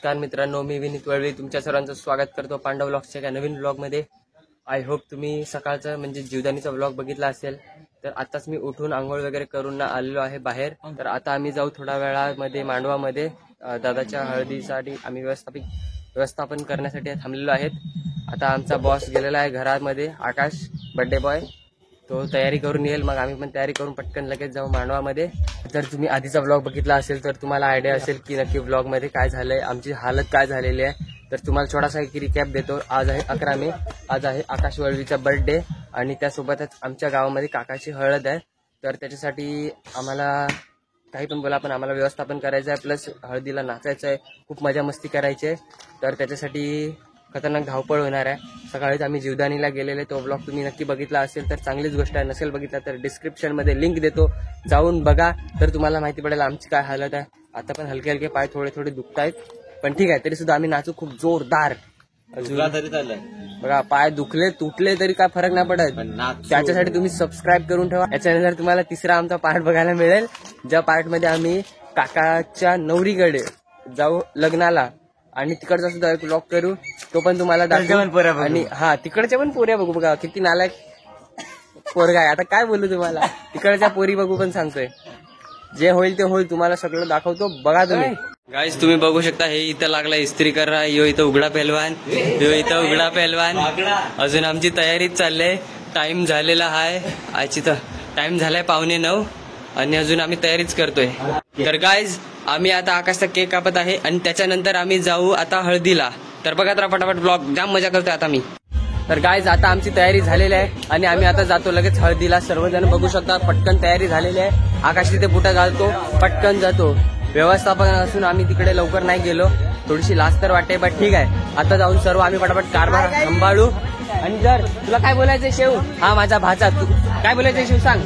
नमस्कार मित्रांनो, मी विनीत वळवे तुमच्या सर्वांचं स्वागत करतो पांडव व्लॉग्सच्या एका नवीन व्लॉगमध्ये। आय होप तुम्ही सकाळचा म्हणजे जीवदानीचा व्लॉग बघितला असेल। तर आताच मी उठून आंघोळ वगैरे करून आलेलो आहे बाहेर। तर आता आम्ही जाऊ थोड्या वेळामध्ये मांडवामध्ये दादाच्या हळदीसाठी आम्ही व्यवस्थापन करण्यासाठी थांबलेलो आहेत। आता आमचा बॉस गेलेला आहे घरामध्ये, आकाश बर्थडे बॉय, तो तयारी करून येईल, मग आम्ही पण तयारी करून पटकन लगेच जाऊ मांडवामध्ये। जर तुम्ही आधीचा व्लॉग बघितला असेल तर तुम्हाला आयडिया असेल की नक्की व्लॉगमध्ये काय झालंय, आमची हालत काय झालेली आहे। तर तुम्हाला छोटासा एक रिकॅप देतो। आज आहे 11 मे, आज आहे आकाश वळवीचा बर्थडे आणि त्यासोबतच आमच्या गावामध्ये काकाची हळद आहे। तर त्याच्यासाठी आम्हाला काही पण बोला पण आम्हाला व्यवस्थापन करायचं आहे, प्लस हळदीला नाचायचं आहे, खूप मजा मस्ती करायची आहे। तर त्याच्यासाठी खतरनाक धावपळ होणार आहे। सकाळीच आम्ही जीवदानीला गेलेले, तो ब्लॉग तुम्ही नक्की बघितला असेल तर चांगलीच गोष्ट आहे, नसेल बघितला तर डिस्क्रिप्शनमध्ये लिंक देतो, जाऊन बघा, तर तुम्हाला माहिती पडेल आमची काय हालत आहे। आता पण हलके हलके पाय थोडे थोडे दुखत आहेत, पण ठीक आहे, तरी सुद्धा आम्ही नाचू खूप जोरदार। बघा, पाय दुखले तुटले तरी काय फरक नाही पडत, त्याच्यासाठी तुम्ही सबस्क्राईब करून ठेवा। याच्यानंतर तुम्हाला तिसरा आमचा पार्ट बघायला मिळेल, ज्या पार्टमध्ये आम्ही काकाच्या नवरीकडे जाऊ लग्नाला आणि तिकडचा सुद्धा एक व्लॉग करू, तो पण तुम्हाला दाखवू। आणि हा, तिकडच्या पण पोऱ्या बघू, बघा किती नालायक पोरगा आहे, आता काय बोलू तुम्हाला, तिकडच्या पोरी बघू पण सांगतोय, जे होईल ते होईल, तुम्हाला सगळं दाखवतो, बघा तुम्ही। गाईज तुम्ही बघू शकता, हे इथं लागला इस्त्री करा, यो इथं उघडा पहलवान, यो इथं उघडा पहलवान। अजून आमची तयारीच चालली, टाइम झालेला आहे, आजची तर टाइम झालाय 8:45 आणि अजून आम्ही तयारीच करतोय। तर गाईज आम्ही आता आकाशचा केक कापत आहे आणि त्याच्यानंतर आम्ही जाऊ आता हळदीला। तर बघा तर फटाफट ब्लॉग, जाम मजा करतोय आता मी। तर गाईज आता आमची तयारी झालेली आहे आणि आम्ही आता जातो लगेच हळदीला। सर्वजण बघू शकता, पटकन तयारी झालेली आहे। आकाश तिथे बुटा घालतो, पटकन जातो। व्यवस्थापन असून आम्ही तिकडे लवकर नाही गेलो, थोडीशी लाज तर वाटते, बट ठीक आहे, आता जाऊन सर्व आम्ही पटापट कारभार सांभाळू। आणि जर तुला काय बोलायचंय शेव, हा माझा भाचा, तू काय बोलायचंय शेव सांग।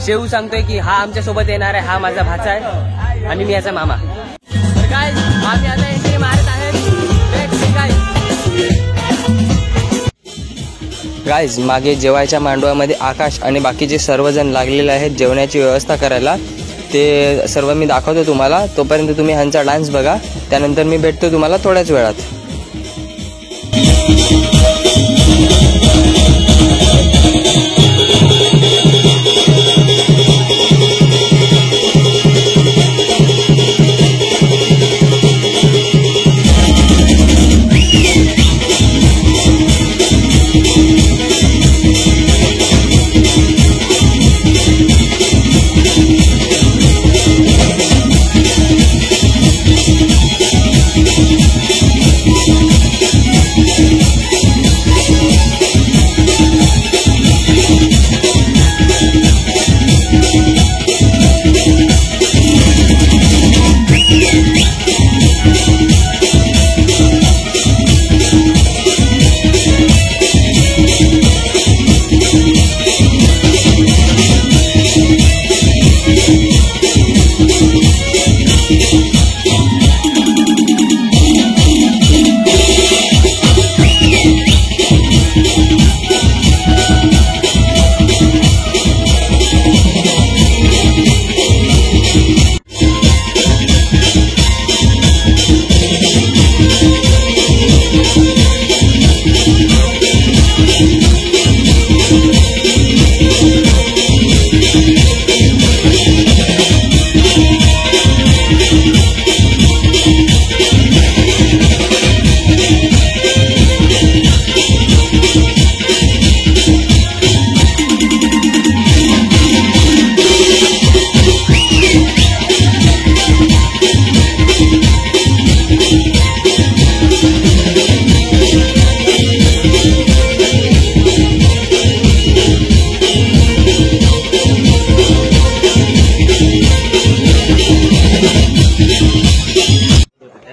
शेव सांगतोय की हा आमच्या सोबत येणार आहे, हा माझा भाचा आहे आणि मी याचा मामा। तर काय आम्ही आता एंट्री मारत आहे। गाईज मागे जेवायच्या मांडवामध्ये आकाश आणि बाकीचे सर्वजण लागलेले आहेत जेवणाची व्यवस्था करायला, ते सर्व मी दाखवतो तुम्हाला, तोपर्यंत तुम्ही ह्यांचा डान्स बघा, त्यानंतर मी भेटतो तुम्हाला थोड्याच वेळात।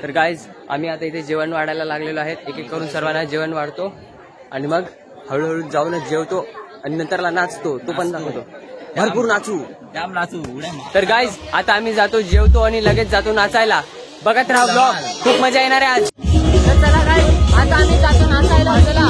तर गाईज आम्ही आता इथे जेवण वाढायला लागलेलो आहे, एक एक करून सर्वांना जेवण वाढतो आणि मग हळूहळू जाऊनच जेवतो आणि नंतरला नाचतो, तो पण दाखवतो, भरपूर नाचू, जाम नाचू। तर गाईज आता आम्ही जातो, जेवतो आणि लगेच जातो नाचायला। बघत राहा ब्लॉग, खूप मजा येणार आहे आज। तर चला गाईज आता आम्ही जातो नाचायला, चला।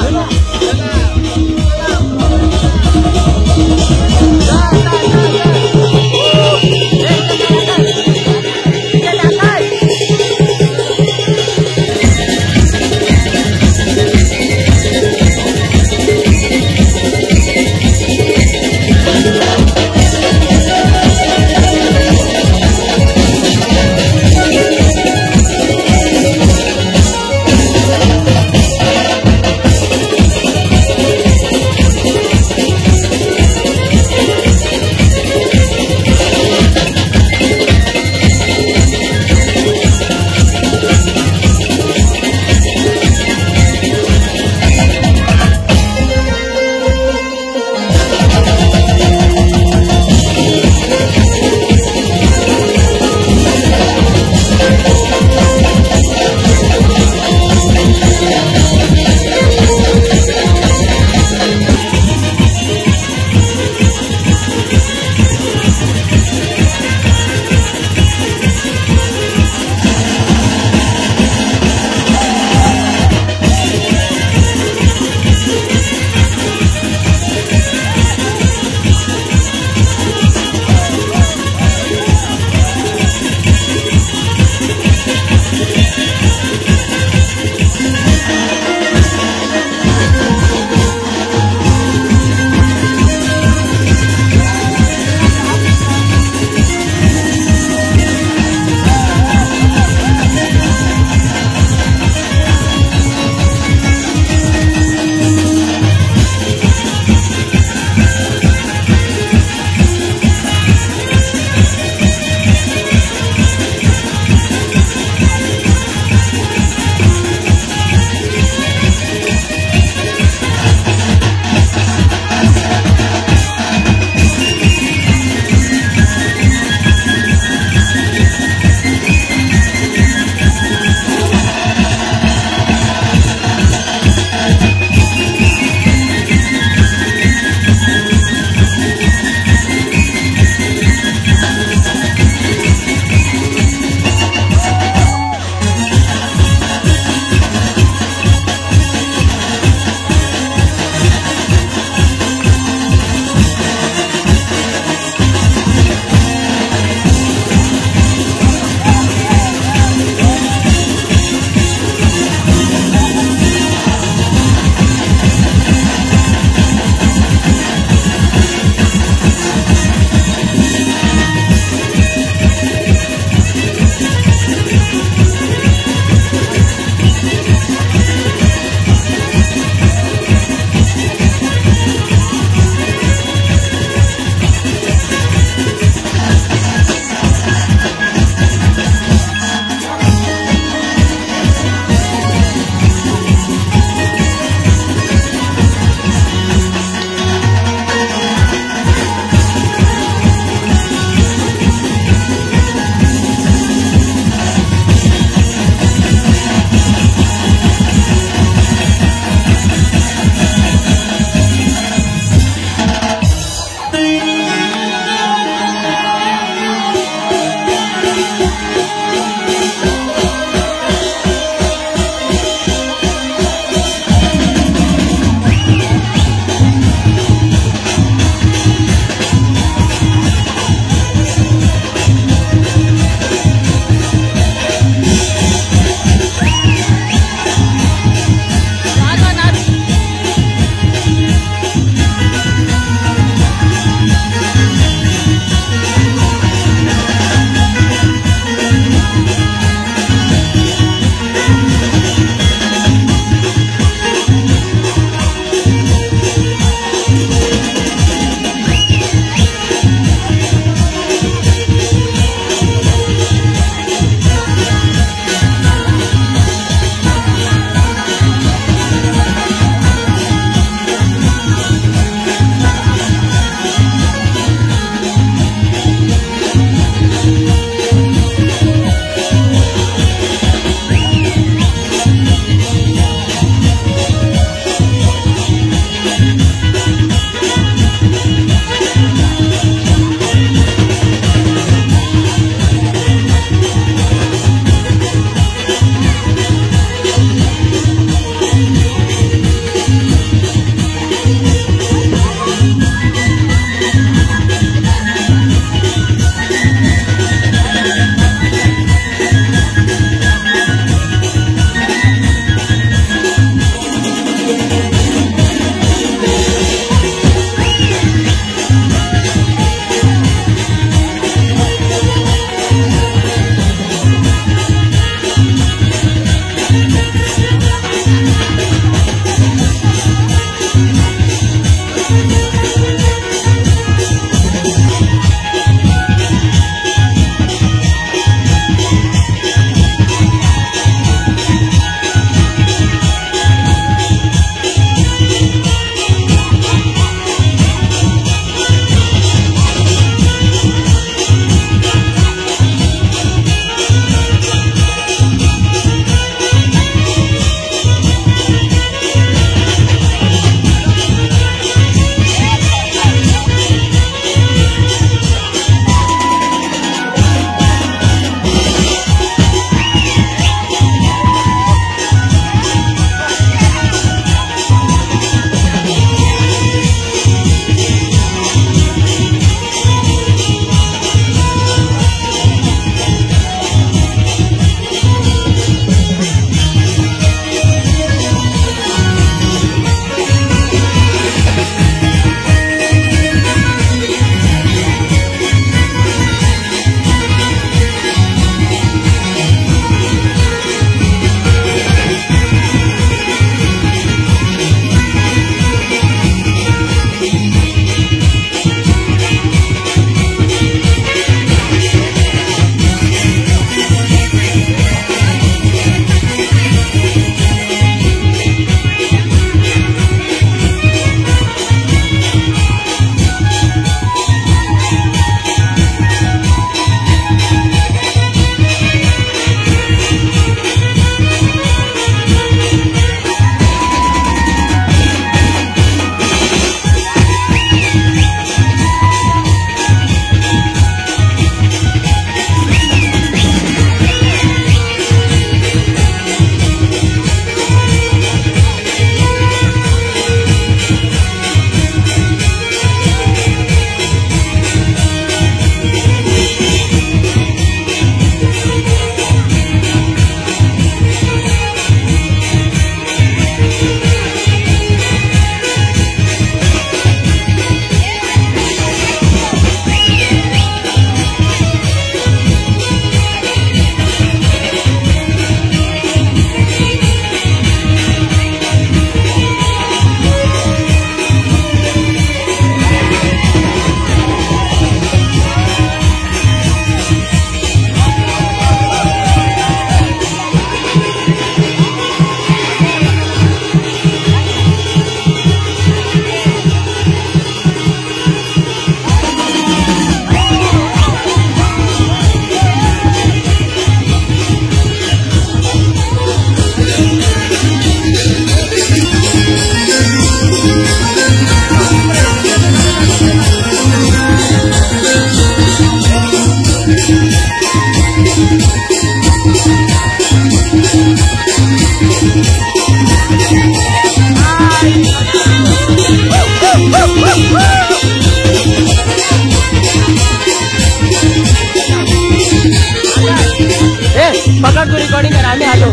पकड तू रिकॉर्डिंग कर आम्ही आलो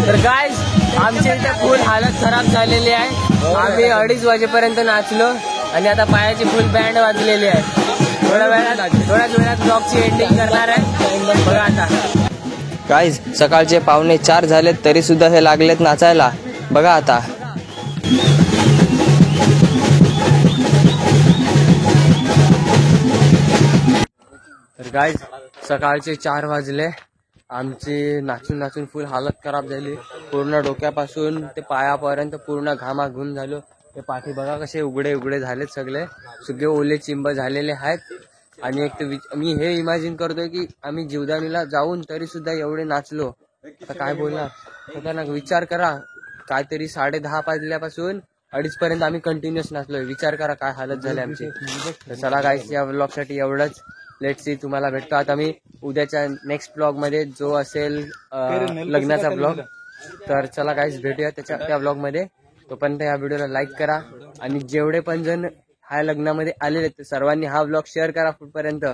तर गाइस आमच्या इथे फुल हालत खराब झालेली आहे. आम्ही 2:30 वाजेपर्यंत नाचलो आणि आता पायाची फुल बँड वाजलेली आहे. थोड्याच वेळात ब्लॉगची एंडिंग करणार आहे. बघा आता गाइस सकाळचे 3:45 झालेत तरी सुद्धा हे लागलेत नाचायला. बघा आता तर गाइस सकाळचे 4 वाजले. आमची नाचून नाचून फुल हालत खराब झाली. पूर्ण डोक्यापासून ते पायापर्यंत पूर्ण घामाघूम झालो. ते पाठी बघा कसे उघडे उघडे झालेत, सगळे ओले चिंब झालेले आहेत. आणि एक मी हे इमॅजिन करतोय की आम्ही जीवदानीला जाऊन तरी सुद्धा एवढे नाचलो. आता काय बोलणार खतरनाक. विचार करा काहीतरी 10:30 वाजल्यापासून 2:30 पर्यंत आम्ही कंटिन्युअस नाचलोय. विचार करा काय हालत झाली आमची. तर चला गाइस या व्लॉग साठी एवढंच. लेट्स सी तुम्हाला भेटतो आता मी उद्याच्या नेक्स्ट ब्लॉग मध्ये जो असेल लग्नाचा ब्लॉग. तर चला गाइस भेटूया त्या ब्लॉग मध्ये. तोपर्यंत या व्हिडिओला लाईक करा आणि जेवढे पण जण ह्या लग्नामध्ये आलेले सर्वांनी हा ब्लॉग शेअर करा पुढपर्यंत.